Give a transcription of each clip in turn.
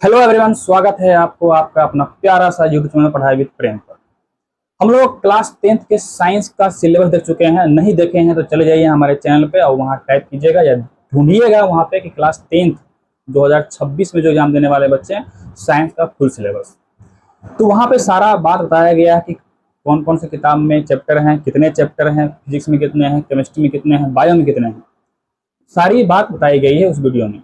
Hello everyone, स्वागत है आपको आपका अपना प्यारा सा यूट्यूब चैनल पढ़ाई विद प्रेम पर। हम लोग क्लास 10th के साइंस का सिलेबस देख चुके हैं। नहीं देखे हैं तो चले जाइए हमारे चैनल पे और वहाँ टाइप कीजिएगा या ढूंढिएगा वहाँ पे कि क्लास 10th 2026 में जो एग्जाम देने वाले बच्चे हैं साइंस का फुल सिलेबस। तो वहाँ पे सारा बात बताया गया है कि कौन कौन से किताब में चैप्टर हैं, कितने चैप्टर हैं, फिजिक्स में कितने हैं, केमिस्ट्री में कितने हैं, बायो में कितने हैं। सारी बात बताई गई है उस वीडियो में।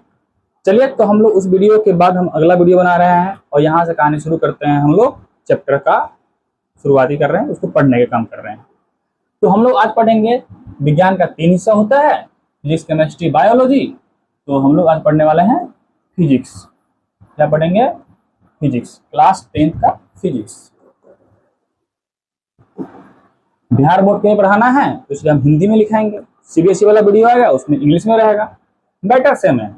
चलिए, तो हम लोग उस वीडियो के बाद हम अगला वीडियो बना रहे हैं और यहाँ से कहानी शुरू करते हैं। हम लोग चैप्टर का शुरुआती कर रहे हैं, उसको पढ़ने का काम कर रहे हैं। तो हम लोग आज पढ़ेंगे, विज्ञान का 3 हिस्सा होता है, फिजिक्स, केमिस्ट्री, बायोलॉजी। तो हम लोग आज पढ़ने वाले हैं फिजिक्स। क्या पढ़ेंगे? फिजिक्स, क्लास 10th का फिजिक्स। बिहार बोर्ड के लिए पढ़ाना है तो इसलिए हम हिंदी में लिखाएंगे। सीबीएसई वाला वीडियो आएगा उसमें इंग्लिश में रहेगा, बेटर सेम है।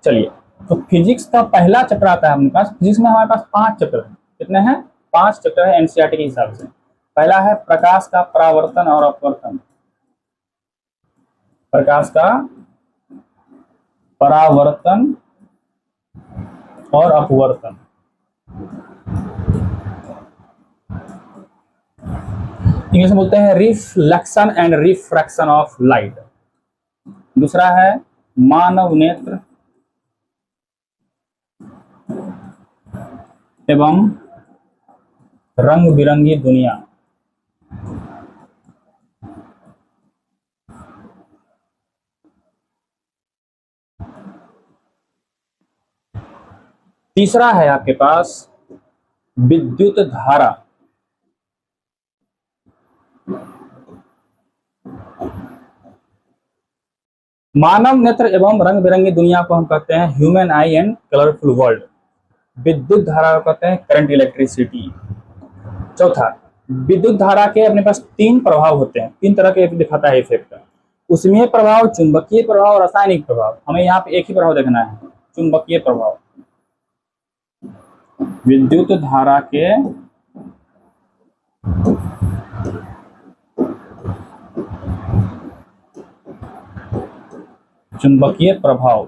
चलिए, तो फिजिक्स का पहला चैप्टर आता है अपने पास। फिजिक्स में हमारे पास 5 चैप्टर हैं। कितने हैं? 5 चैप्टर है एनसीईआरटी के हिसाब से। पहला है प्रकाश का परावर्तन और अपवर्तन। प्रकाश का परावर्तन और अपवर्तन। इंग्लिश में बोलते हैं reflection and refraction of light. दूसरा है मानव नेत्र एवं रंग बिरंगी दुनिया। तीसरा है आपके पास विद्युत धारा। मानव नेत्र एवं रंग बिरंगी दुनिया को हम कहते हैं human I and colourful world. विद्युत धारा को कहते हैं करंट इलेक्ट्रिसिटी। चौथा, विद्युत धारा के अपने पास 3 प्रभाव होते हैं, 3 तरह के दिखाता है इफेक्ट। उसमें प्रभाव, चुंबकीय प्रभाव और रासायनिक प्रभाव। हमें यहाँ पे एक ही प्रभाव देखना है, चुंबकीय प्रभाव। विद्युत धारा के चुंबकीय प्रभाव,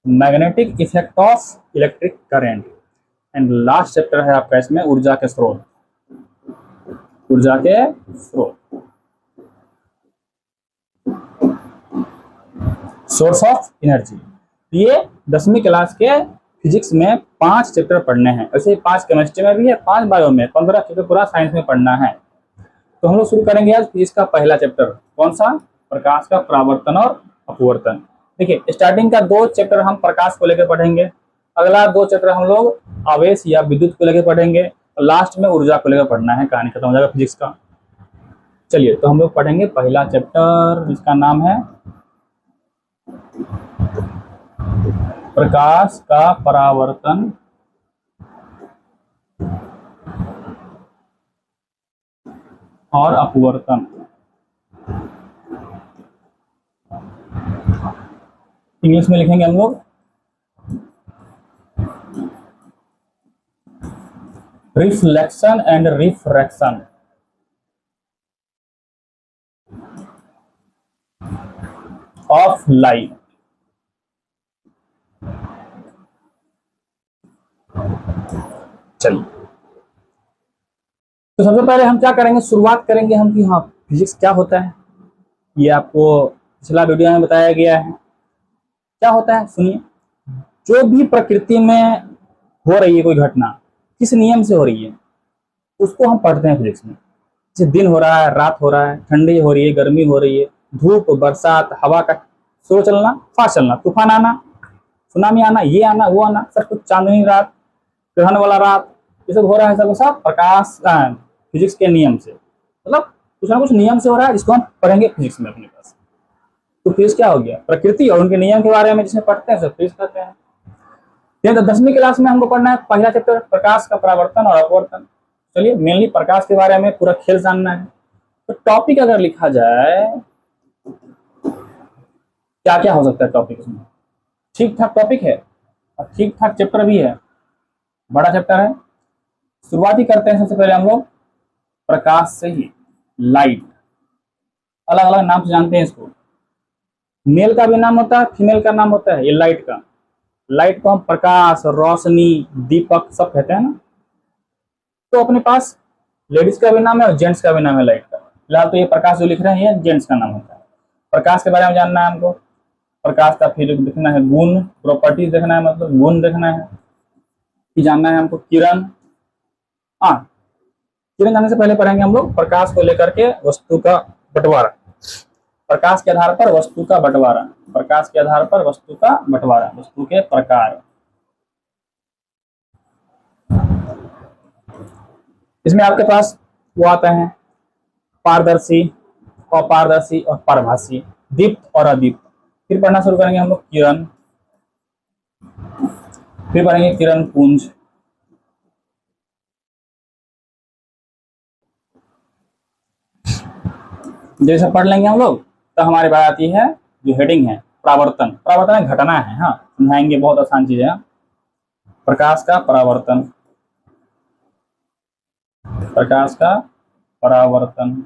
magnetic effect of electric current. And last chapter है आपका इसमें ऊर्जा के स्रोत। ऊर्जा के स्रोत, सोर्स ऑफ एनर्जी। ये 10वीं क्लास के फिजिक्स में 5 चैप्टर पढ़ने हैं। ऐसे ही 5 केमिस्ट्री में भी है, 5 बायो में, 15 चैप्टर पूरा साइंस में पढ़ना है। तो हम लोग शुरू करेंगे आज फिजिक्स का पहला चैप्टर। कौन सा? प्रकाश का परावर्तन और अपवर्तन। देखिए, स्टार्टिंग का 2 चैप्टर हम प्रकाश को लेकर पढ़ेंगे, अगला 2 चैप्टर हम लोग आवेश या विद्युत को लेकर पढ़ेंगे, और लास्ट में ऊर्जा को लेकर पढ़ना है। कहानी खत्म हो जाएगा फिजिक्स का। चलिए, तो हम लोग पढ़ेंगे पहला चैप्टर, जिसका नाम है प्रकाश का परावर्तन और अपवर्तन। इंग्लिश में लिखेंगे हम लोग reflection and refraction of light. चलिए, तो सबसे पहले हम क्या करेंगे, शुरुआत करेंगे हम कि हाँ फिजिक्स क्या होता है। ये आपको पिछला वीडियो में बताया गया है। क्या होता है सुनिए। जो भी प्रकृति में हो रही है कोई घटना, किस नियम से हो रही है, उसको हम पढ़ते हैं फिजिक्स में। जैसे दिन हो रहा है, रात हो रहा है, ठंडी हो रही है, गर्मी हो रही है, धूप, बरसात, हवा का स्लो चलना, फास्ट चलना, तूफान आना, सुनामी आना, ये आना, वो आना, सब कुछ, चांदनी रात, ग्रहण वाला रात, ये सब हो रहा है। सब सब प्रकाश फिजिक्स के नियम से, मतलब कुछ ना कुछ नियम से हो रहा है, जिसको हम पढ़ेंगे फिजिक्स में अपने पास। तो फिजिक्स क्या हो गया? प्रकृति और उनके नियम के बारे में जिसमें पढ़ते हैं सब फिजिक्स कहते हैं। तो 10वीं क्लास में हमको पढ़ना है पहला चैप्टर, प्रकाश का परावर्तन और अपवर्तन। चलिए, मेनली प्रकाश के बारे में पूरा खेल जानना है। तो टॉपिक अगर लिखा जाए, क्या क्या हो सकता है टॉपिक इसमें? ठीक ठाक टॉपिक है और ठीक ठाक चैप्टर भी है, बड़ा चैप्टर है। शुरुआती करते हैं सबसे पहले हम लोग प्रकाश से ही। लाइट, अलग अलग नाम से जानते हैं इसको। मेल का भी नाम होता है, फीमेल का नाम होता है ये लाइट का। लाइट को हम प्रकाश, रोशनी, दीपक सब कहते हैं ना। तो अपने पास लेडीज का भी नाम है और जेंट्स का भी नाम है लाइट का। फिलहाल तो ये प्रकाश जो लिख रहे हैं ये जेंट्स का नाम होता है। प्रकाश के बारे में जानना है हमको, प्रकाश का फिर देखना है गुण, प्रॉपर्टीज देखना है, मतलब गुण देखना है, फिर जानना है हमको किरण। हाँ, किरण जानने से पहले पढ़ेंगे हम लोग प्रकाश को लेकर के वस्तु का बंटवारा। प्रकाश के आधार पर वस्तु का बंटवारा, प्रकाश के आधार पर वस्तु का बंटवारा, वस्तु के प्रकार। इसमें आपके पास वो आता है पारदर्शी, अपारदर्शी और पारभासी, दीप्त और अदीप्त। फिर पढ़ना शुरू करेंगे हम लोग किरण, फिर पढ़ेंगे किरण पुंज, जैसे पढ़ लेंगे हम लोग तो हमारी बात आती है जो हेडिंग है परावर्तन। परावर्तन घटना है, हाँ समझाएंगे, बहुत आसान चीज है। प्रकाश का परावर्तन, प्रकाश का परावर्तन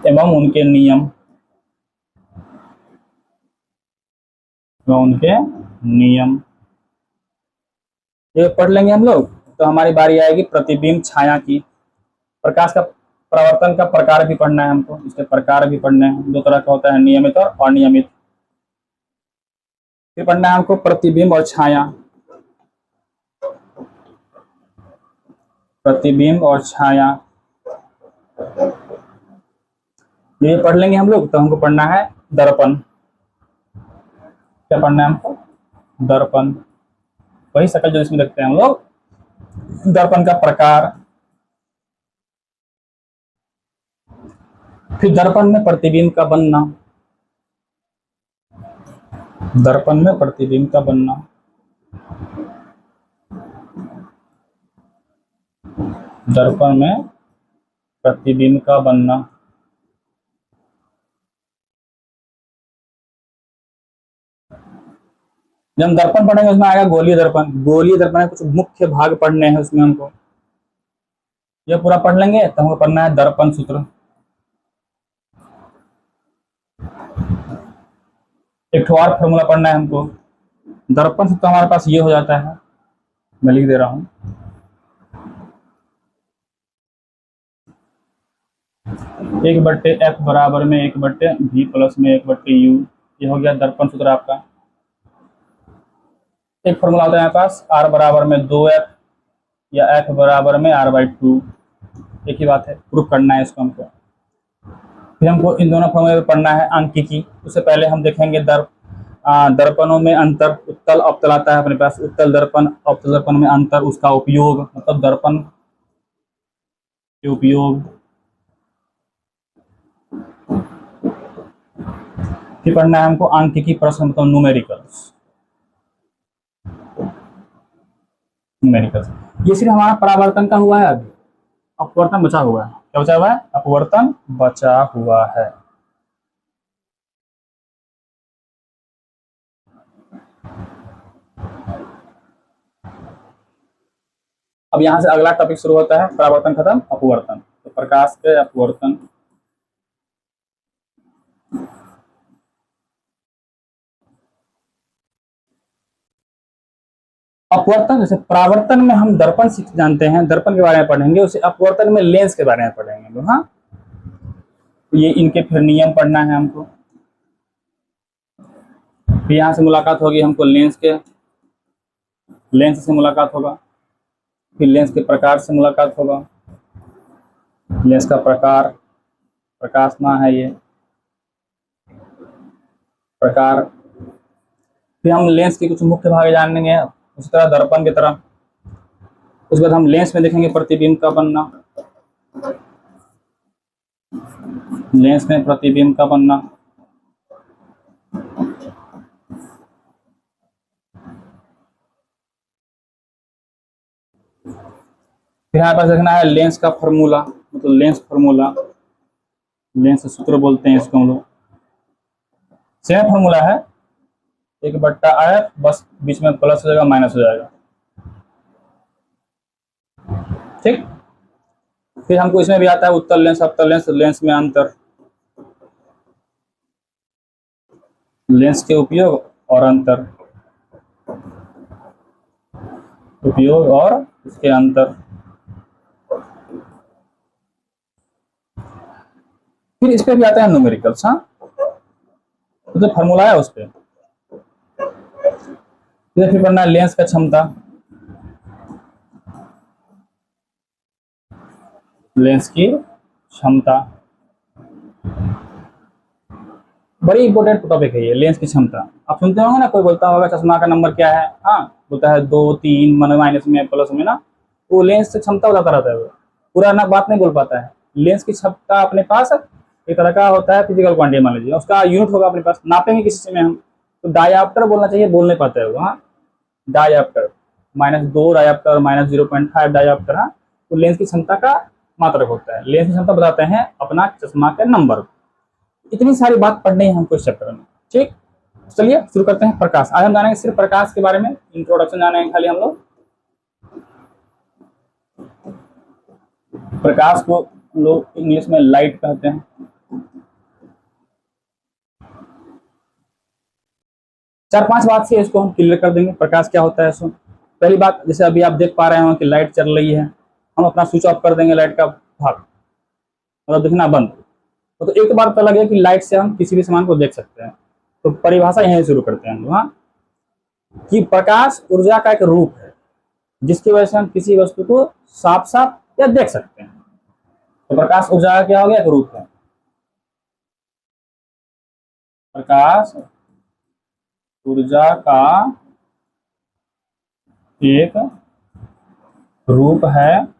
एवं उनके नियम, उनके नियम ये पढ़ लेंगे हम लोग। तो हमारी बारी आएगी प्रतिबिंब छाया की। प्रकाश का परावर्तन का प्रकार भी पढ़ना है हमको, इसके प्रकार भी पढ़ने हैं, दो तरह का होता है, नियमित और अनियमित। फिर पढ़ना है हमको प्रतिबिंब और छाया, प्रतिबिंब और छाया ये पढ़ लेंगे हम लोग। तो हमको पढ़ना है दर्पण। क्या पढ़ना है हमको? दर्पण, वही शक्ल जो इसमें देखते हैं हम लोग, दर्पण का प्रकार। फिर दर्पण में प्रतिबिंब का बनना, दर्पण में प्रतिबिंब का बनना, दर्पण में प्रतिबिंब का बनना। जब हम दर्पण पढ़ेंगे उसमें आएगा गोलीय दर्पण। गोलीय दर्पण में कुछ मुख्य भाग पढ़ने हैं उसमें हमको, ये पूरा पढ़ लेंगे तो हमको पढ़ना है दर्पण सूत्र। एक और फॉर्मूला पढ़ना है हमको। दर्पण सूत्र हमारे पास ये हो जाता है, मैं लिख दे रहा हूं, एक बट्टे एफ बराबर में एक बट्टे वी प्लस में एक बट्टे यू। ये हो गया दर्पण सूत्र आपका। एक फॉर्मूला होता है हमारे पास आर बराबर में 2f या एफ बराबर में r/2। एक ही बात है, प्रूफ करना है इसको हमको। फिर हमको इन दोनों फॉर्मूले पर पढ़ना है अंकिकी। उससे पहले हम देखेंगे दर्पणों में अंतर, उत्तल अवतल आता है अपने पास, उत्तल दर्पण अवतल दर्पण में अंतर, उसका उपयोग, मतलब दर्पण के उपयोग। फिर पढ़ना है हमको अंकिकी प्रश्न, मतलब न्यूमेरिकल्स। न्यूमेरिकल्स ये सिर्फ हमारा परावर्तन का हुआ है, अभी अपवर्तन बचा हुआ है। क्या बचा हुआ है? अपवर्तन बचा हुआ है। अब यहां से अगला टॉपिक शुरू होता है, परावर्तन खत्म, अपवर्तन। तो प्रकाश के अपवर्तन, अपवर्तन जैसे परावर्तन में हम दर्पण जानते हैं, दर्पण के बारे में पढ़ेंगे, उसे अपवर्तन में लेंस के बारे में पढ़ेंगे। हाँ, तो ये इनके फिर नियम पढ़ना है हमको। फिर यहाँ से मुलाकात होगी हमको लेंस के, लेंस से मुलाकात होगा। फिर लेंस के प्रकार से मुलाकात होगा, लेंस का प्रकार, प्रकाशना है ये प्रकार। फिर हम लेंस के कुछ मुख्य भाग जानेंगे, उसी तरह दर्पण की तरह। उसके बाद हम लेंस में देखेंगे प्रतिबिंब का बनना, लेंस में प्रतिबिंब का बनना। फिर हमारे पास देखना है लेंस का फॉर्मूला, मतलब लेंस फॉर्मूला, लेंस सूत्र बोलते हैं इसको हम लोग। सेम फॉर्मूला है, 1/f, बस बीच में प्लस हो जाएगा माइनस हो जाएगा, ठीक। फिर हमको इसमें भी आता है उत्तल लेंस अवतल लेंस, लेंस में अंतर, लेंस के उपयोग और अंतर, उपयोग और इसके अंतर। फिर इस पे भी आता है न्यूमेरिकल्स। हाँ, तो फॉर्मूला है उस पे। फिर पढ़ना है लेंस का क्षमता, लेंस की क्षमता बड़ी इंपॉर्टेंट टॉपिक है ये, लेंस की क्षमता। आप सुनते होंगे ना, कोई बोलता होगा चश्मा का नंबर क्या है, हाँ बोलता है 2 3 माइनस में प्लस में ना, वो लेंस की क्षमता बताता रहता है, वो पूरा ना बात नहीं बोल पाता है। लेंस की क्षमता अपने पास एक तरह का होता है फिजिकल क्वांटिटी, मान लीजिए उसका यूनिट होगा अपने पास, नापेंगे किसी से में हम, तो डायाप्टर बोलना चाहिए, बोल नहीं पाता है वो। हाँ, डायाप्टर -2 डायाप्टर -0.5 डायाप्टर। हाँ, तो लेंस की क्षमता का मात्रक होता है। लेंस की क्षमता बताते हैं अपना चश्मा के नंबर। इतनी सारी बात पढ़नी है हमको इस चैप्टर में। ठीक, चलिए शुरू करते हैं। प्रकाश, आज हम जानेंगे सिर्फ प्रकाश के बारे में, इंट्रोडक्शन जानेंगे खाली हम लोग। प्रकाश को लोग इंग्लिश में लाइट कहते हैं। चार पांच बात से इसको हम क्लियर कर देंगे, प्रकाश क्या होता है। सो पहली बात, जैसे अभी आप देख पा रहे हो कि लाइट चल रही है, हम अपना स्विच ऑफ कर देंगे लाइट का भाग, मतलब दिखना बंद। तो एक बार पता लगे कि लाइट से हम किसी भी सामान को देख सकते हैं। तो परिभाषा यहीं शुरू करते हैं हम। हाँ, कि प्रकाश ऊर्जा का एक रूप है जिसकी वजह से हम किसी वस्तु को साफ साफ या देख सकते हैं। तो प्रकाश ऊर्जा का क्या हो गया, एक रूप है। प्रकाश ऊर्जा का एक रूप है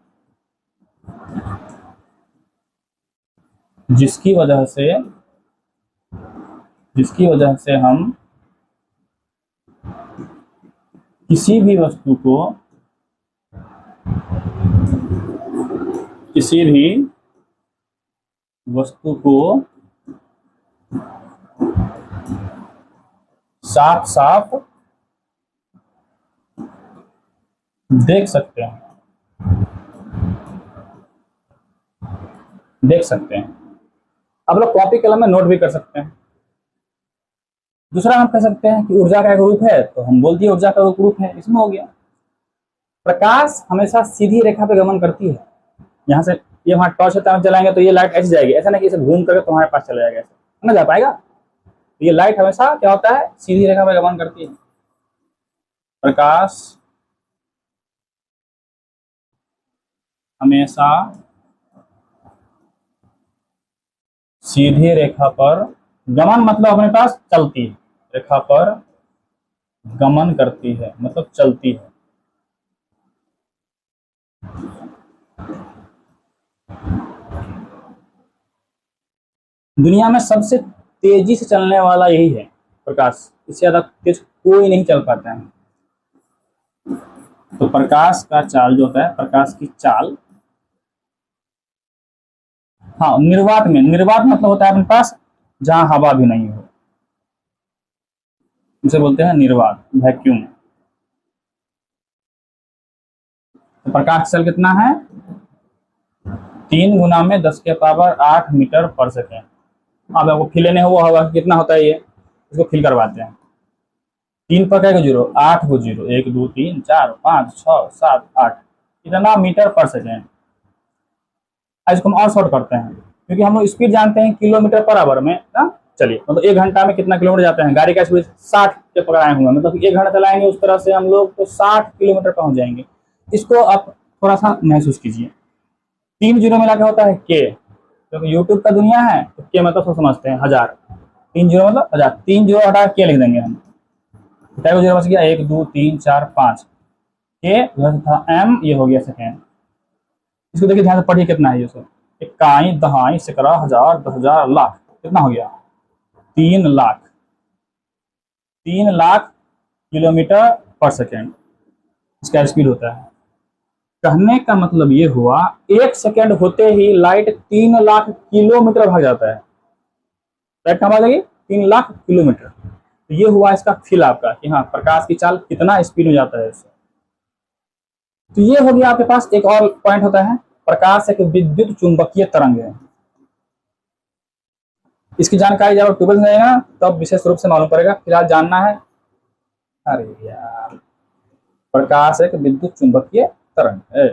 जिसकी वजह से हम किसी भी वस्तु को साफ साफ देख सकते हैं। अब लोग कॉपी कलम में नोट भी कर सकते हैं। दूसरा हम कह सकते हैं कि ऊर्जा का एक रूप है, तो हम बोल दिए ऊर्जा का एक रूप है, इसमें हो गया। प्रकाश हमेशा सीधी रेखा पे गमन करती है। यहाँ से ये वहां टॉर्च से चलाएंगे तो ये लाइट ऐसी जाएगी, ऐसा नहीं कि इसे घूम करके तुम्हारे पास चला जाएगा, ऐसा ना जा पाएगा। ये लाइट हमेशा क्या होता है, सीधी रेखा पे गमन करती है। प्रकाश हमेशा सीधी रेखा पर गमन, मतलब अपने पास चलती है, रेखा पर गमन करती है मतलब चलती है। दुनिया में सबसे तेजी से चलने वाला यही है प्रकाश, इससे ज्यादा तेज कोई नहीं चल पाता है। तो प्रकाश का चाल जो होता है, प्रकाश की चाल, हाँ निर्वात में, निर्वात मतलब होता है अपने पास जहां हवा भी नहीं हो, इसे बोलते हैं निर्वात, वैक्यूम। तो प्रकाश चल कितना है, 3 गुना में 10⁸ मीटर पर सेकेंड। अब आपको फिल लेने हुआ होगा कितना होता है ये, इसको फिल करवाते हैं। 3 पर क्या 0, 8 को 0, 1 2 3 4 5 6 7 8, इतना मीटर पर सेकेंड। इसको हम और शॉर्ट करते हैं, क्योंकि हम लोग स्पीड जानते हैं किलोमीटर पर आवर में ना। चलिए, मतलब 1 घंटा में कितना किलोमीटर जाते हैं, गाड़ी का स्पीड 60 पे पकड़ाए हुए, मतलब 1 घंटा चलाएंगे उस तरह से हम लोग तो 60 किलोमीटर पहुंच जाएंगे। इसको आप थोड़ा सा महसूस कीजिए। 3 जीरो मिला के होता है के, क्योंकि यूट्यूब का दुनिया है तो के मतलब सब समझते हैं 1000, 3 जीरो मतलब 1000, 3 जीरो हटा के लिख देंगे हम। क्या जीरो बच गया, 1 2 3 4 5 के था एम, ये हो गया सेकेंड। इसको देखिए ध्यान से पढ़िए कितना है ये सब, इकाई दहाई सैकड़ा हजार 10,000 लाख, कितना हो गया 3 लाख, 3 लाख किलोमीटर पर सेकेंड इसका स्पीड होता है। कहने का मतलब ये हुआ 1 सेकेंड होते ही लाइट 3 लाख किलोमीटर भाग जाता है। लाइट कहाँ भागेगी, 3 लाख किलोमीटर। तो ये हुआ इसका फील आपका कि हाँ प्रकाश की चाल कितना स्पीड में जाता है इससे। तो ये हो गया आपके पास। एक और पॉइंट होता है, प्रकाश एक विद्युत चुंबकीय तरंग है। इसकी जानकारी जब ट्यूबवेल में जाएगा तब विशेष रूप से मालूम पड़ेगा, फिलहाल जानना है अरे यार, प्रकाश एक विद्युत चुंबकीय तरंग है।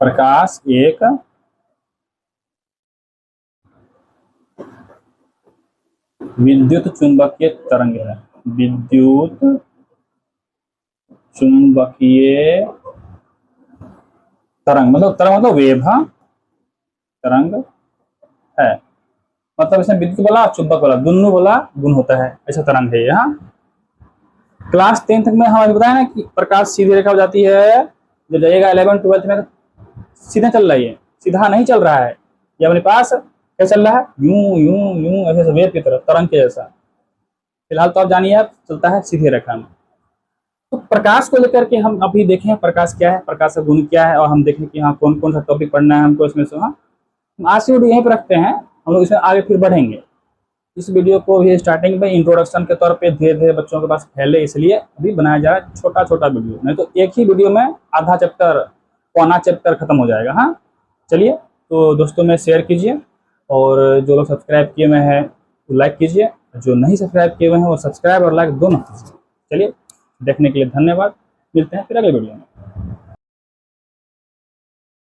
प्रकाश एक विद्युत चुंबकीय तरंग है। विद्युत चुंबकीय तरंग मतलब वेव, हाँ, तरंग है। मतलब इसमें विद्युत वाला चुंबक वाला दोनों वाला गुण होता है, ऐसा तरंग है ये। हाँ, क्लास 10 तक में हमें बताया ना कि प्रकाश सीधी रेखा हो जाती है, जब जाइएगा 11 12 में सीधा चल रही है, सीधा नहीं चल रहा है। ये अपने पास क्या चल रहा है, यूं यूं यूं, ऐसे वेव की तरह, तरंग के जैसा। फिलहाल तो आप जानिए, आप चलता है सीधी रेखा में। तो प्रकाश को लेकर के हम अभी देखें प्रकाश क्या है, प्रकाश का गुण क्या है, और हम देखें कि हाँ कौन कौन सा टॉपिक पढ़ना है हमको इसमें से। हाँ, हम आज की वीडियो यहीं पर रखते हैं, हम लोग इसमें आगे फिर बढ़ेंगे। इस वीडियो को भी स्टार्टिंग में इंट्रोडक्शन के तौर पे धीरे धीरे बच्चों के पास फैले, इसलिए अभी बनाया जा रहा है छोटा छोटा वीडियो, नहीं तो एक ही वीडियो में आधा चैप्टर, पौना चैप्टर खत्म हो जाएगा। हाँ, चलिए, तो दोस्तों में शेयर कीजिए, और जो लोग सब्सक्राइब किए हुए हैं वो लाइक कीजिए, जो नहीं सब्सक्राइब किए हुए हैं वो सब्सक्राइब और लाइक दोनों कीजिए। चलिए, देखने के लिए धन्यवाद, मिलते हैं फिर अगले वीडियो में।